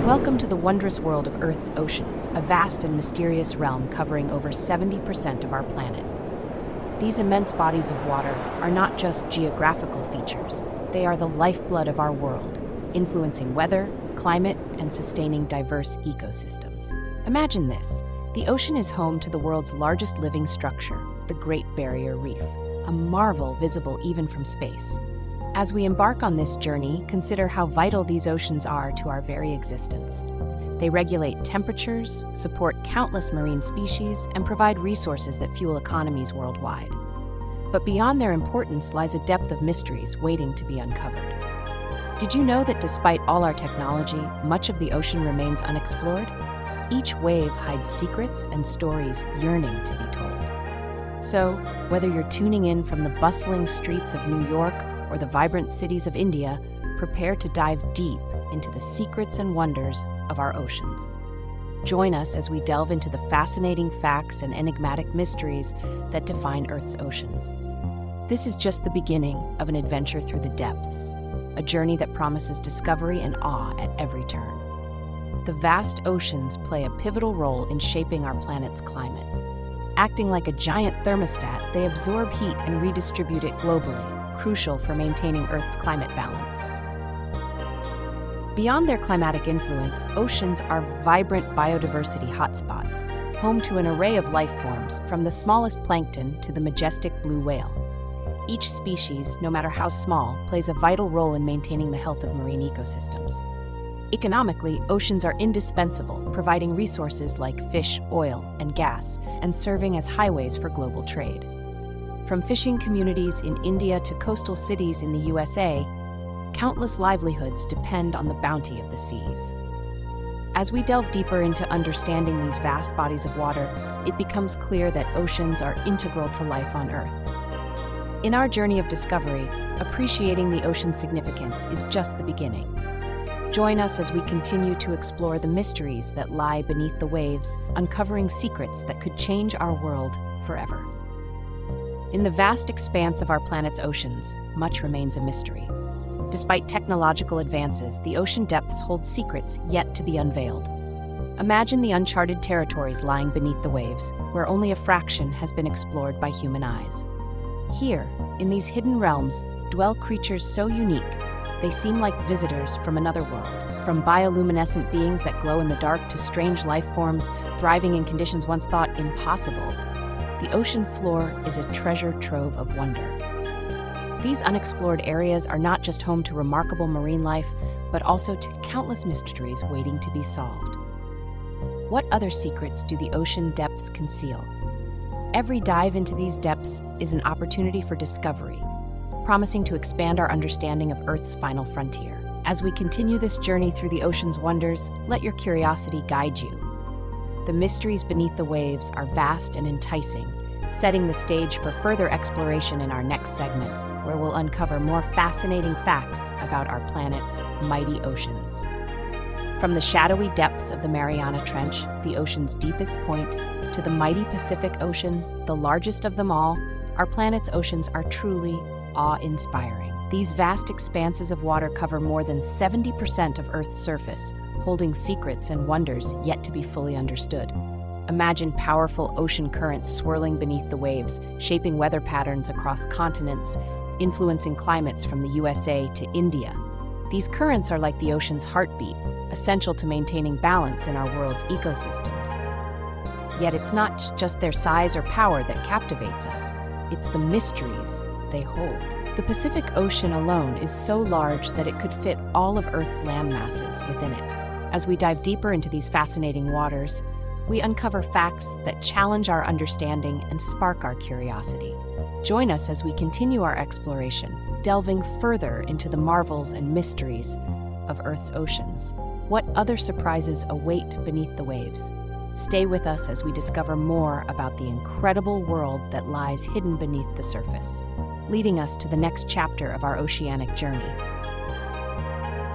Welcome to the wondrous world of Earth's oceans, a vast and mysterious realm covering over 70% of our planet. These immense bodies of water are not just geographical features, they are the lifeblood of our world, influencing weather, climate, and sustaining diverse ecosystems. Imagine this: the ocean is home to the world's largest living structure, the Great Barrier Reef, a marvel visible even from space. As we embark on this journey, consider how vital these oceans are to our very existence. They regulate temperatures, support countless marine species, and provide resources that fuel economies worldwide. But beyond their importance lies a depth of mysteries waiting to be uncovered. Did you know that despite all our technology, much of the ocean remains unexplored? Each wave hides secrets and stories yearning to be told. So, whether you're tuning in from the bustling streets of New York or the vibrant cities of India, prepare to dive deep into the secrets and wonders of our oceans. Join us as we delve into the fascinating facts and enigmatic mysteries that define Earth's oceans. This is just the beginning of an adventure through the depths, a journey that promises discovery and awe at every turn. The vast oceans play a pivotal role in shaping our planet's climate. Acting like a giant thermostat, they absorb heat and redistribute it globally, crucial for maintaining Earth's climate balance. Beyond their climatic influence, oceans are vibrant biodiversity hotspots, home to an array of life forms, from the smallest plankton to the majestic blue whale. Each species, no matter how small, plays a vital role in maintaining the health of marine ecosystems. Economically, oceans are indispensable, providing resources like fish, oil, and gas, and serving as highways for global trade. From fishing communities in India to coastal cities in the USA, countless livelihoods depend on the bounty of the seas. As we delve deeper into understanding these vast bodies of water, it becomes clear that oceans are integral to life on Earth. In our journey of discovery, appreciating the ocean's significance is just the beginning. Join us as we continue to explore the mysteries that lie beneath the waves, uncovering secrets that could change our world forever. In the vast expanse of our planet's oceans, much remains a mystery. Despite technological advances, the ocean depths hold secrets yet to be unveiled. Imagine the uncharted territories lying beneath the waves, where only a fraction has been explored by human eyes. Here, in these hidden realms, dwell creatures so unique, they seem like visitors from another world. From bioluminescent beings that glow in the dark to strange life forms thriving in conditions once thought impossible, the ocean floor is a treasure trove of wonder. These unexplored areas are not just home to remarkable marine life, but also to countless mysteries waiting to be solved. What other secrets do the ocean depths conceal? Every dive into these depths is an opportunity for discovery, promising to expand our understanding of Earth's final frontier. As we continue this journey through the ocean's wonders, let your curiosity guide you. The mysteries beneath the waves are vast and enticing, setting the stage for further exploration in our next segment, where we'll uncover more fascinating facts about our planet's mighty oceans. From the shadowy depths of the Mariana Trench, the ocean's deepest point, to the mighty Pacific Ocean, the largest of them all, our planet's oceans are truly awe-inspiring. These vast expanses of water cover more than 70% of Earth's surface, holding secrets and wonders yet to be fully understood. Imagine powerful ocean currents swirling beneath the waves, shaping weather patterns across continents, influencing climates from the USA to India. These currents are like the ocean's heartbeat, essential to maintaining balance in our world's ecosystems. Yet it's not just their size or power that captivates us, it's the mysteries they hold. The Pacific Ocean alone is so large that it could fit all of Earth's land masses within it. As we dive deeper into these fascinating waters, we uncover facts that challenge our understanding and spark our curiosity. Join us as we continue our exploration, delving further into the marvels and mysteries of Earth's oceans. What other surprises await beneath the waves? Stay with us as we discover more about the incredible world that lies hidden beneath the surface, leading us to the next chapter of our oceanic journey.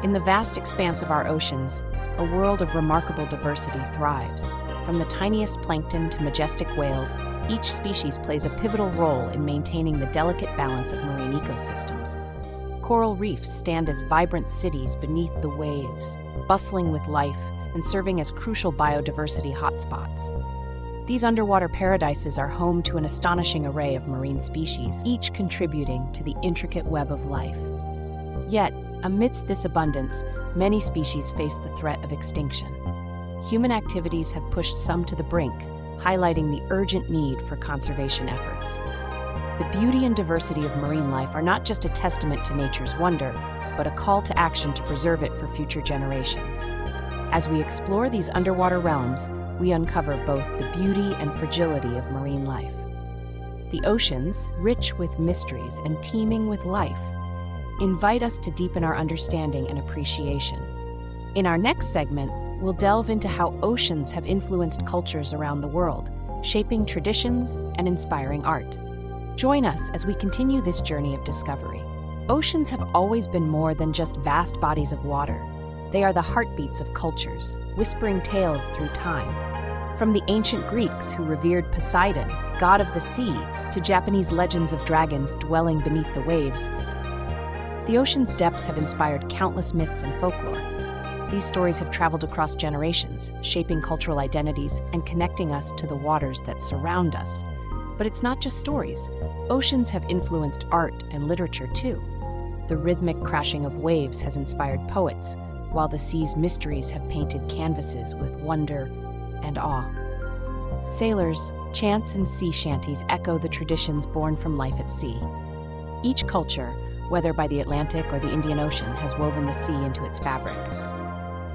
In the vast expanse of our oceans, a world of remarkable diversity thrives. From the tiniest plankton to majestic whales, each species plays a pivotal role in maintaining the delicate balance of marine ecosystems. Coral reefs stand as vibrant cities beneath the waves, bustling with life and serving as crucial biodiversity hotspots. These underwater paradises are home to an astonishing array of marine species, each contributing to the intricate web of life. Yet, amidst this abundance, many species face the threat of extinction. Human activities have pushed some to the brink, highlighting the urgent need for conservation efforts. The beauty and diversity of marine life are not just a testament to nature's wonder, but a call to action to preserve it for future generations. As we explore these underwater realms, we uncover both the beauty and fragility of marine life. The oceans, rich with mysteries and teeming with life, invite us to deepen our understanding and appreciation. In our next segment, we'll delve into how oceans have influenced cultures around the world, shaping traditions and inspiring art. Join us as we continue this journey of discovery. Oceans have always been more than just vast bodies of water. They are the heartbeats of cultures, whispering tales through time. From the ancient Greeks who revered Poseidon, god of the sea, to Japanese legends of dragons dwelling beneath the waves, the ocean's depths have inspired countless myths and folklore. These stories have traveled across generations, shaping cultural identities and connecting us to the waters that surround us. But it's not just stories. Oceans have influenced art and literature too. The rhythmic crashing of waves has inspired poets, while the sea's mysteries have painted canvases with wonder and awe. Sailors, chants, and sea shanties echo the traditions born from life at sea. Each culture, whether by the Atlantic or the Indian Ocean, has woven the sea into its fabric.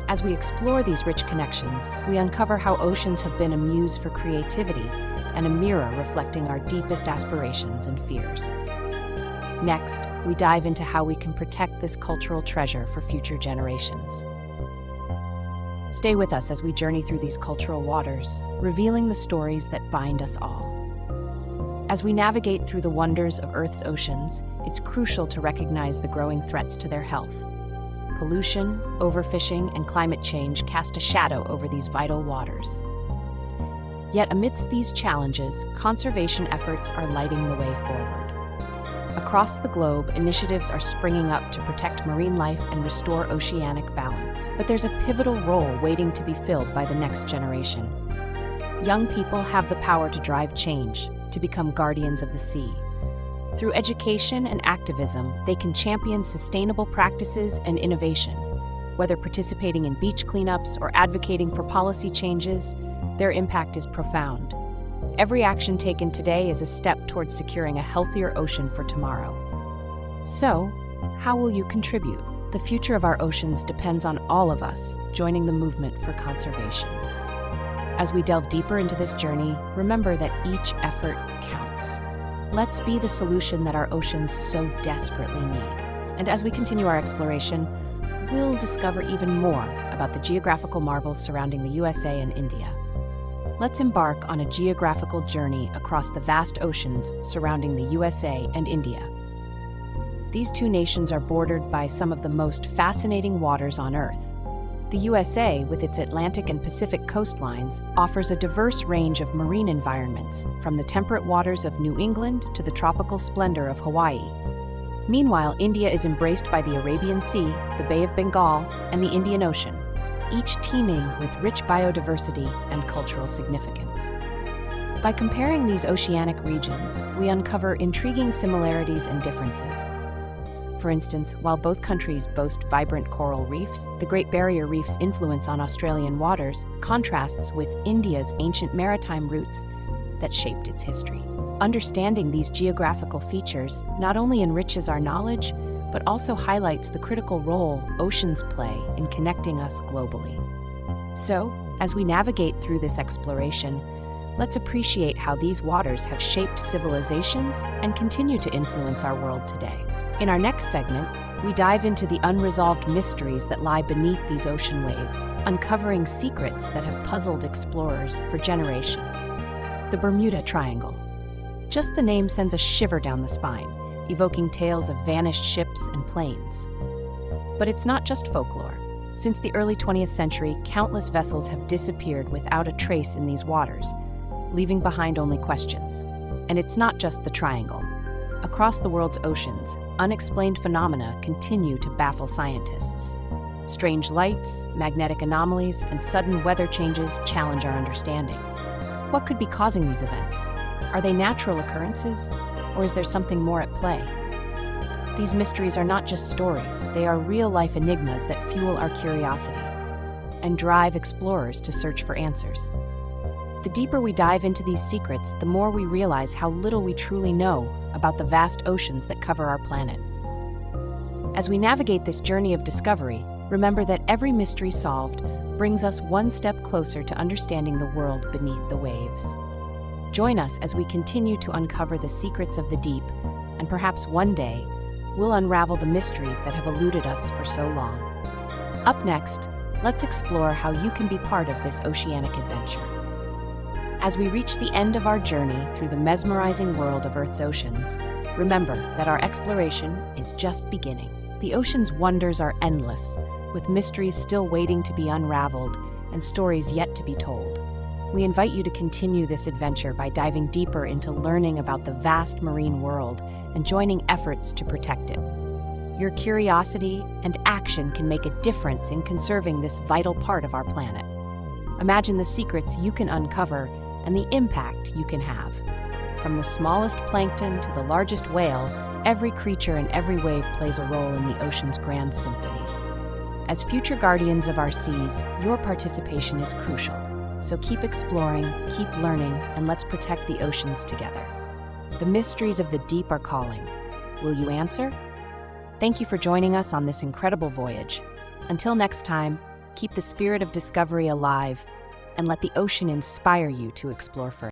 As we explore these rich connections, we uncover how oceans have been a muse for creativity and a mirror reflecting our deepest aspirations and fears. Next, we dive into how we can protect this cultural treasure for future generations. Stay with us as we journey through these cultural waters, revealing the stories that bind us all. As we navigate through the wonders of Earth's oceans, it's crucial to recognize the growing threats to their health. Pollution, overfishing, and climate change cast a shadow over these vital waters. Yet amidst these challenges, conservation efforts are lighting the way forward. Across the globe, initiatives are springing up to protect marine life and restore oceanic balance. But there's a pivotal role waiting to be filled by the next generation. Young people have the power to drive change, to become guardians of the sea. Through education and activism, they can champion sustainable practices and innovation. Whether participating in beach cleanups or advocating for policy changes, their impact is profound. Every action taken today is a step towards securing a healthier ocean for tomorrow. So, how will you contribute? The future of our oceans depends on all of us joining the movement for conservation. As we delve deeper into this journey, remember that each effort counts. Let's be the solution that our oceans so desperately need. And as we continue our exploration, we'll discover even more about the geographical marvels surrounding the USA and India. Let's embark on a geographical journey across the vast oceans surrounding the USA and India. These two nations are bordered by some of the most fascinating waters on Earth. The USA, with its Atlantic and Pacific coastlines, offers a diverse range of marine environments, from the temperate waters of New England to the tropical splendor of Hawaii. Meanwhile, India is embraced by the Arabian Sea, the Bay of Bengal, and the Indian Ocean, each teeming with rich biodiversity and cultural significance. By comparing these oceanic regions, we uncover intriguing similarities and differences. For instance, while both countries boast vibrant coral reefs, the Great Barrier Reef's influence on Australian waters contrasts with India's ancient maritime routes that shaped its history. Understanding these geographical features not only enriches our knowledge, but also highlights the critical role oceans play in connecting us globally. So, as we navigate through this exploration, let's appreciate how these waters have shaped civilizations and continue to influence our world today. In our next segment, we dive into the unresolved mysteries that lie beneath these ocean waves, uncovering secrets that have puzzled explorers for generations. The Bermuda Triangle. Just the name sends a shiver down the spine, evoking tales of vanished ships and planes. But it's not just folklore. Since the early 20th century, countless vessels have disappeared without a trace in these waters, leaving behind only questions. And it's not just the triangle. Across the world's oceans, unexplained phenomena continue to baffle scientists. Strange lights, magnetic anomalies, and sudden weather changes challenge our understanding. What could be causing these events? Are they natural occurrences, or is there something more at play? These mysteries are not just stories, they are real-life enigmas that fuel our curiosity and drive explorers to search for answers. The deeper we dive into these secrets, the more we realize how little we truly know about the vast oceans that cover our planet. As we navigate this journey of discovery, remember that every mystery solved brings us one step closer to understanding the world beneath the waves. Join us as we continue to uncover the secrets of the deep, and perhaps one day, we'll unravel the mysteries that have eluded us for so long. Up next, let's explore how you can be part of this oceanic adventure. As we reach the end of our journey through the mesmerizing world of Earth's oceans, remember that our exploration is just beginning. The ocean's wonders are endless, with mysteries still waiting to be unraveled and stories yet to be told. We invite you to continue this adventure by diving deeper into learning about the vast marine world and joining efforts to protect it. Your curiosity and action can make a difference in conserving this vital part of our planet. Imagine the secrets you can uncover and the impact you can have. From the smallest plankton to the largest whale, every creature and every wave plays a role in the ocean's grand symphony. As future guardians of our seas, your participation is crucial. So keep exploring, keep learning, and let's protect the oceans together. The mysteries of the deep are calling. Will you answer? Thank you for joining us on this incredible voyage. Until next time, keep the spirit of discovery alive and let the ocean inspire you to explore further.